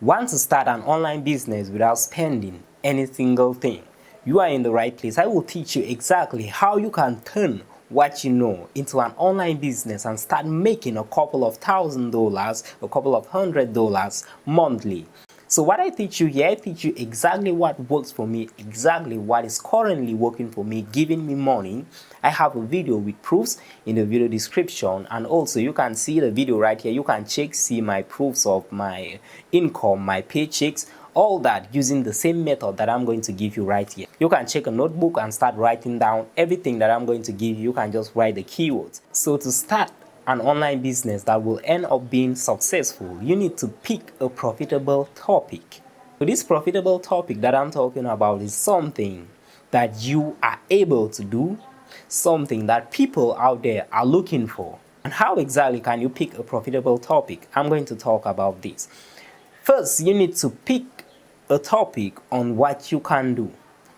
Want to start an online business without spending any single thing? You are in the right place. I will teach you exactly how you can turn what you know into an online business and start making a couple of $1,000, a couple of $100 monthly. So what I teach you here, I teach you exactly what works for me, exactly what is currently working for me, giving me money. I have a video with proofs in the video description, and also you can see the video right here. You can see my proofs of my income, my paychecks, all that using the same method that I'm going to give you right here. You can check a notebook and start writing down everything that I'm going to give you. You can just write the keywords. So to start an online business that will end up being successful, you need to pick a profitable topic. So this profitable topic that I'm talking about is something that you are able to do, something that people out there are looking for. And how exactly can you pick a profitable topic? I'm going to talk about this. First, you need to pick a topic on what you can do.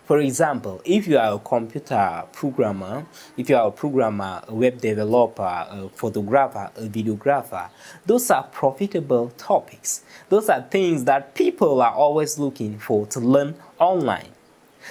For example, if you are a computer programmer, if you are a programmer, a web developer, a photographer, a videographer, those are profitable topics. Those are things that people are always looking for to learn online.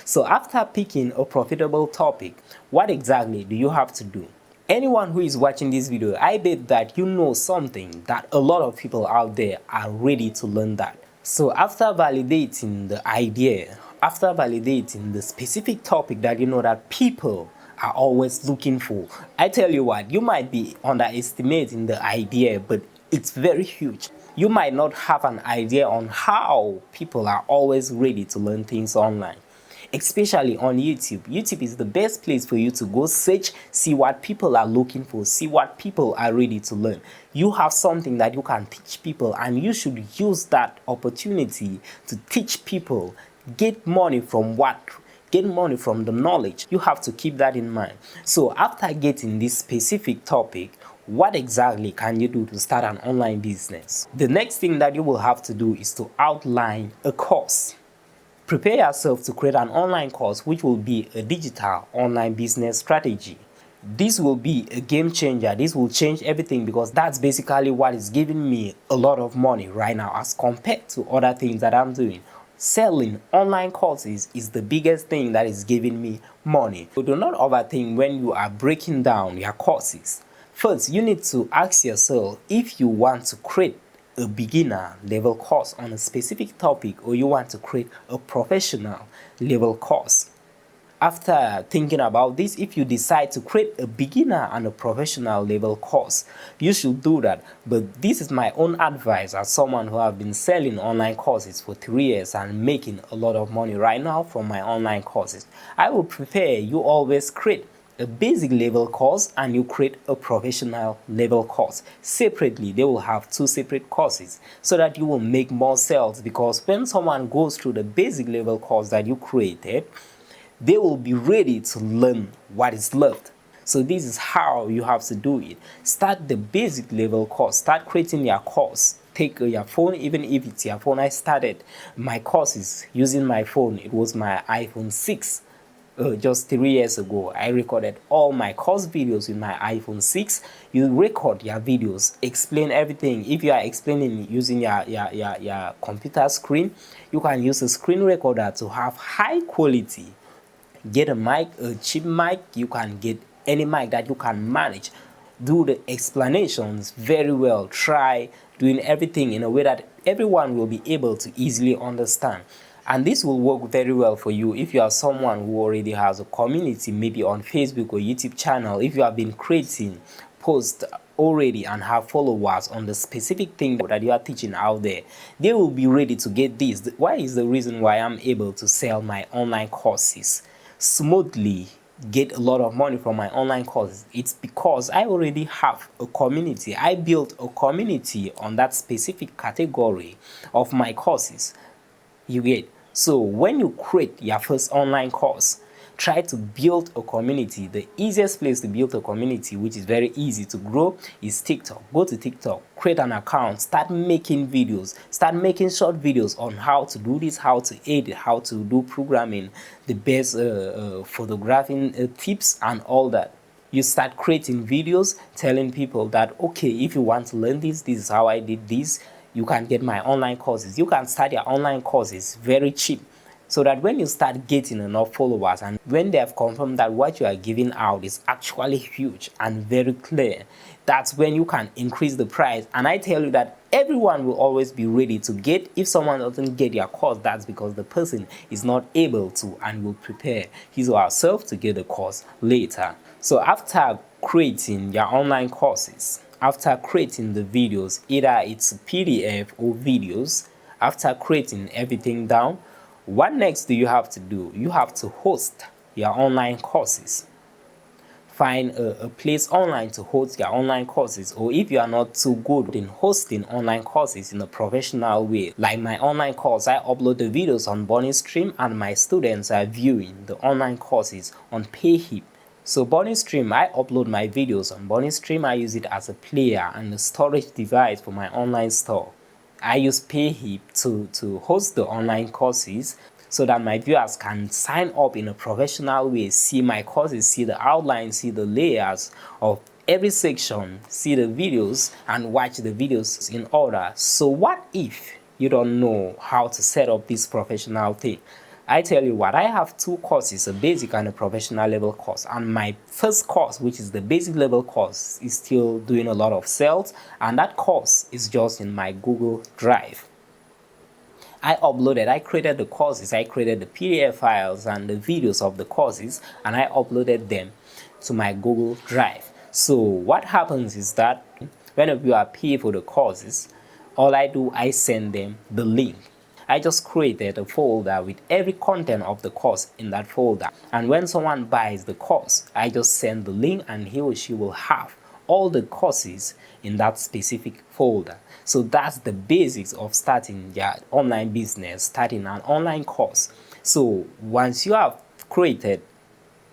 So after picking a profitable topic, what exactly do you have to do? Anyone who is watching this video, I bet that you know something that a lot of people out there are ready to learn that. So after validating the idea, after validating the specific topic that you know that people are always looking for, I tell you what, you might be underestimating the idea, but it's very huge. You might not have an idea on how people are always ready to learn things online. Especially on YouTube. YouTube is the best place for you to go search, see what people are looking for, see what people are ready to learn. You have something that you can teach people, and you should use that opportunity to teach people, get money from what? Get money from the knowledge. You have to keep that in mind. So after getting this specific topic, what exactly can you do to start an online business? The next thing that you will have to do is to outline a course. Prepare yourself to create an online course which will be a digital online business strategy. This will be a game changer. This will change everything, because that's basically what is giving me a lot of money right now as compared to other things that I'm doing. Selling online courses is the biggest thing that is giving me money. So do not overthink when you are breaking down your courses. First, you need to ask yourself if you want to create a beginner level course on a specific topic, or you want to create a professional level course. After thinking about this, if you decide to create a beginner and a professional level course, you should do that. But this is my own advice as someone who have been selling online courses for 3 years and making a lot of money right now from my online courses. I would prefer you always create a basic level course and you create a professional level course. Separately, they will have 2 separate courses so that you will make more sales, because when someone goes through the basic level course that you created, they will be ready to learn what is left. So this is how you have to do it. Start the basic level course. Start creating your course. Take your phone, even if it's your phone. I started my courses using my phone. It was my iPhone 6. Just 3 years ago. I recorded all my course videos with my iPhone 6. You record your videos, explain everything. If you are explaining using your computer screen, you can use a screen recorder to have high quality. Get a mic, a cheap mic. You can get any mic that you can manage. Do the explanations very well. Try doing everything in a way that everyone will be able to easily understand. And this will work very well for you if you are someone who already has a community, maybe on Facebook or YouTube channel. If you have been creating posts already and have followers on the specific thing that you are teaching out there, they will be ready to get this. Why is the reason why I'm able to sell my online courses smoothly, get a lot of money from my online courses? It's because I already have a community. I built a community on that specific category of my courses. You get? So when you create your first online course, try to build a community. The easiest place to build a community, which is very easy to grow, is TikTok. Go to TikTok, create an account, start making videos, start making short videos on how to do this, how to edit, how to do programming, the best photographing tips and all that. You start creating videos telling people that, okay, if you want to learn this, this is how I did this. you can get my online courses. You can start your online courses very cheap, so that when you start getting enough followers and when they have confirmed that what you are giving out is actually huge and very clear, that's when you can increase the price. And I tell you that everyone will always be ready to get. If someone doesn't get your course, that's because the person is not able to and will prepare his or herself to get the course later. So after creating your online courses, after creating the videos, either it's PDF or videos, after creating everything down, what next do you have to do? You have to host your online courses. Find a place online to host your online courses, or if you are not too good in hosting online courses in a professional way, like my online course, I upload the videos on BunnyStream and my students are viewing the online courses on Payhip. So BunnyStream, I upload my videos on BunnyStream. I use it as a player and a storage device for my online store. I use Payhip to host the online courses so that my viewers can sign up in a professional way, see my courses, see the outline, see the layers of every section, see the videos and watch the videos in order. So what if you don't know how to set up this professional thing? I tell you what, I have two courses, a basic and a professional level course, and my first course, which is the basic level course, is still doing a lot of sales, and that course is just in my Google Drive. I created the courses, I created the PDF files and the videos of the courses, and I uploaded them to my Google Drive. So what happens is that whenever you are paying for the courses, all I do, I send them the link. I just created a folder with every content of the course in that folder, and when someone buys the course, I just send the link and he or she will have all the courses in that specific folder. So that's the basics of starting your online business, starting an online course. So once you have created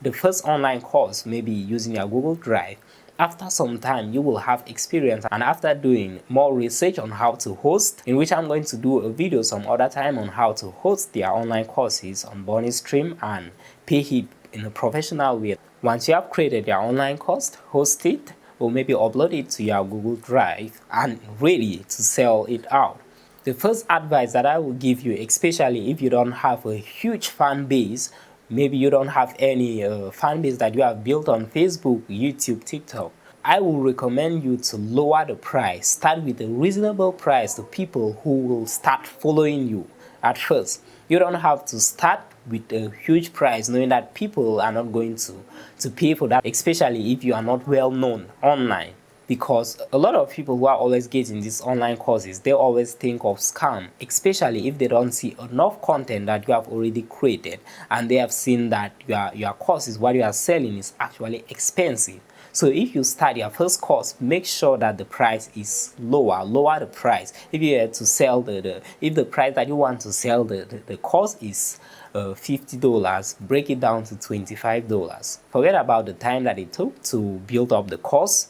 the first online course, maybe using your Google Drive, after some time you will have experience, and after doing more research on how to host, in which I'm going to do a video some other time on how to host their online courses on BunnyStream and Payhip in a professional way. Once you have created your online course, host it or maybe upload it to your Google Drive and ready to sell it out. The first advice that I will give you, especially if you don't have a huge fan base, maybe you don't have any fan base that you have built on Facebook, YouTube, TikTok, I will recommend you to lower the price. Start with a reasonable price to people who will start following you at first. You don't have to start with a huge price knowing that people are not going to pay for that, especially if you are not well known online. Because a lot of people who are always getting these online courses, they always think of scam, especially if they don't see enough content that you have already created and they have seen that your courses, what you are selling is actually expensive. So if you start your first course, make sure that the price is lower the price. If you have to sell if the price that you want to sell the course is $50, break it down to $25. Forget about the time that it took to build up the course.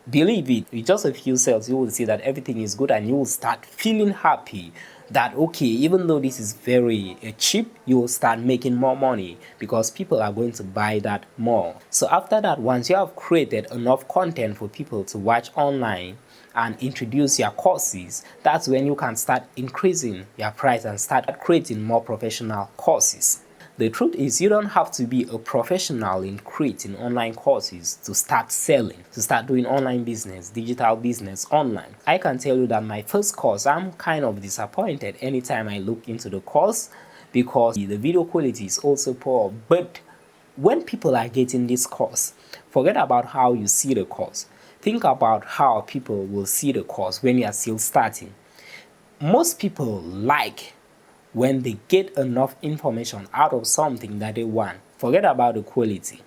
Believe it, with just a few sales, you will see that everything is good and you will start feeling happy that, okay, even though this is very cheap, you will start making more money because people are going to buy that more. So after that, once you have created enough content for people to watch online and introduce your courses, that's when you can start increasing your price and start creating more professional courses. The truth is, you don't have to be a professional in creating online courses to start selling, to start doing online business, digital business online. I can tell you that my first course, I'm kind of disappointed anytime I look into the course because the video quality is also poor. But when people are getting this course, forget about how you see the course. Think about how people will see the course when you are still starting. Most people like when they get enough information out of something that they want. Forget about the quality.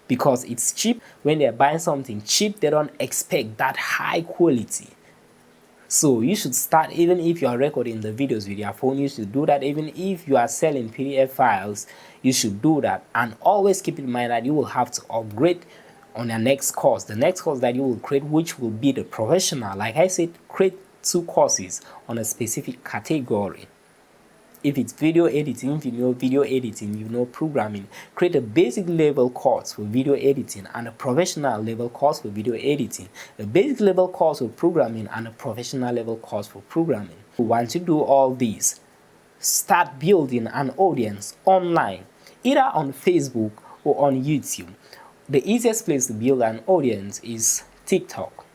Because it's cheap, when they're buying something cheap, they don't expect that high quality. So you should start, even if you are recording the videos with your phone, you should do that. Even if you are selling PDF files, you should do that. And always keep in mind that you will have to upgrade on your next course. The next course that you will create, which will be the professional. Like I said, create 2 courses on a specific category. If it's video editing, if you know video editing, you know programming, create a basic level course for video editing and a professional level course for video editing, a basic level course for programming and a professional level course for programming. Once you do all these, start building an audience online, either on Facebook or on YouTube. The easiest place to build an audience is TikTok.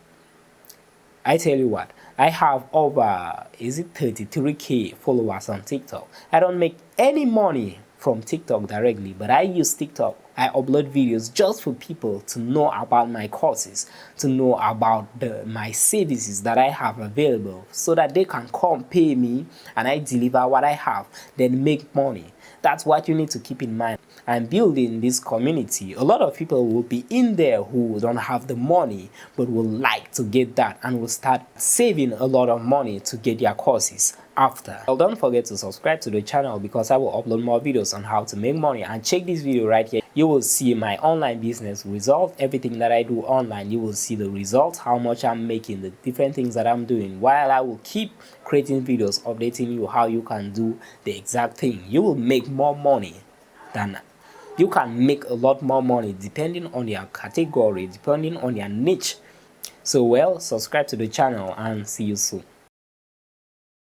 I tell you what, I have over 33k followers on TikTok. I don't make any money from TikTok directly, but I use TikTok. I upload videos just for people to know about my courses, to know about my services that I have available, so that they can come pay me and I deliver what I have, then make money. That's what you need to keep in mind. I'm building this community. A lot of people will be in there who don't have the money but will like to get that and will start saving a lot of money to get their courses after. Well, don't forget to subscribe to the channel because I will upload more videos on how to make money. And check this video right here. You will see my online business result, everything that I do online. You will see the results, how much I'm making, the different things that I'm doing, while I will keep creating videos updating you how you can do the exact thing. You will make more money than you can make a lot more money depending on your category, depending on your niche. So well, subscribe to the channel and see you soon.